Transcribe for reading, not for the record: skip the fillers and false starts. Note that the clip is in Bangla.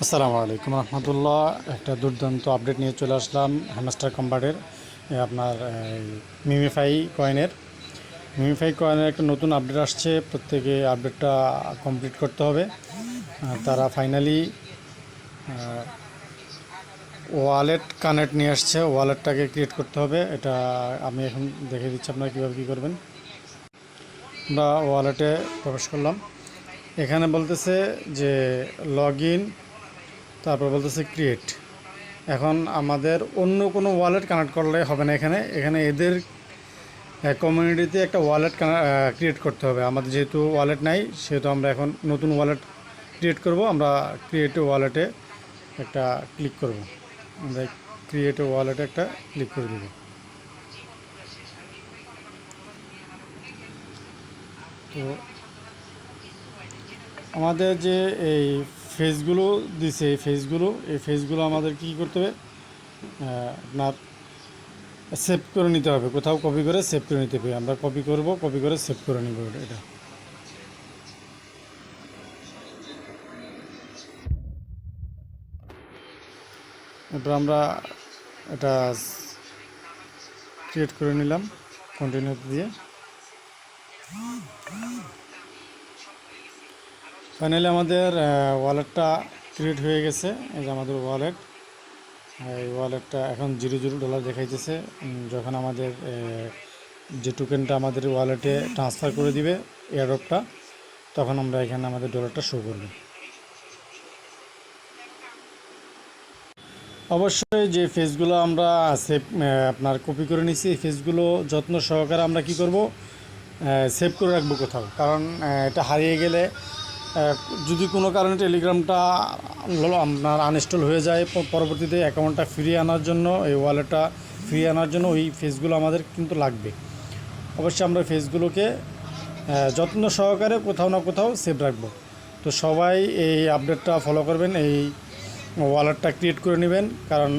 আসসালামু আলাইকুম রহমতুল্লাহ। একটা দুর্দান্ত আপডেট নিয়ে চলে আসলাম হ্যামস্টার কম্বাটের আপনার মিমিফাই কয়েনের একটা নতুন আপডেট আসছে। প্রত্যেকে আপডেটটা কমপ্লিট করতে হবে। তারা ফাইনালি ওয়ালেট কানেক্ট নিয়ে আসছে। ওয়ালেটটাকে ক্রিয়েট করতে হবে। এটা আমি এখন দেখে দিচ্ছি আপনারা কীভাবে কী করবেন। আমরা ওয়ালেটে প্রবেশ করলাম। এখানে বলতেছে যে লগ ইন, তারপর বলতেছে ক্রিয়েট। এখন আমাদের অন্য কোনো ওয়ালেট কানেক্ট করলে হবে না। এখানে এখানে এদের কমিউনিটিতে একটা ওয়ালেট ক্রিয়েট করতে হবে। আমাদের যেহেতু ওয়ালেট নাই, সেহেতু আমরা এখন নতুন ওয়ালেট ক্রিয়েট করব। আমরা ক্রিয়েট ওয়ালেটে একটা ক্লিক করব। আমরা ক্রিয়েট ওয়ালেটে একটা ক্লিক করে দেব। তো আমাদের যে এই ফেসগুলো দিছে, এই ফেসগুলো আমাদের কী করতে হবে, আপনার সেভ করে নিতে হবে। কোথাও কপি করে সেভ করে নিতে হবে। আমরা কপি করব, কপি করে সেভ করে নিব এটা। এরপর আমরা এটা ক্রিয়েট করে নিলাম কন্টিনিউ দিয়ে। ফাইনালি আমাদের ওয়ালেটটা ক্রিয়েট হয়ে গেছে। এই যে আমাদের ওয়ালেট। এই ওয়ালেটটা এখন $0 দেখাইতেছে। যখন আমাদের যে টোকেনটা আমাদের ওয়ালেটে ট্রান্সফার করে দিবে এয়ারড্রপটা, তখন আমরা এখানে আমাদের ডলারটা শো করবে। অবশ্যই যে ফেসগুলো আমরা সেভ আপনার কপি করে নিছি, এই ফেসগুলো যত্ন সহকারে আমরা কি করব, সেভ করে রাখবো কোথাও। কারণ এটা হারিয়ে গেলে যদি কোনো কারণে টেলিগ্রামটা আপনার আনইনস্টল হয়ে যায়, পরবর্তীতে অ্যাকাউন্টটা ফিরিয়ে আনার জন্য, এই ওয়ালেটটা ফিরিয়ে আনার জন্য ওই ফেসগুলো আমাদের কিন্তু লাগবে। অবশ্যই আমরা ফেসগুলোকে যত্ন সহকারে কোথাও না কোথাও সেভ রাখবো। তো সবাই এই আপডেটটা ফলো করবেন, এই ওয়ালেটটা ক্রিয়েট করে নেবেন। কারণ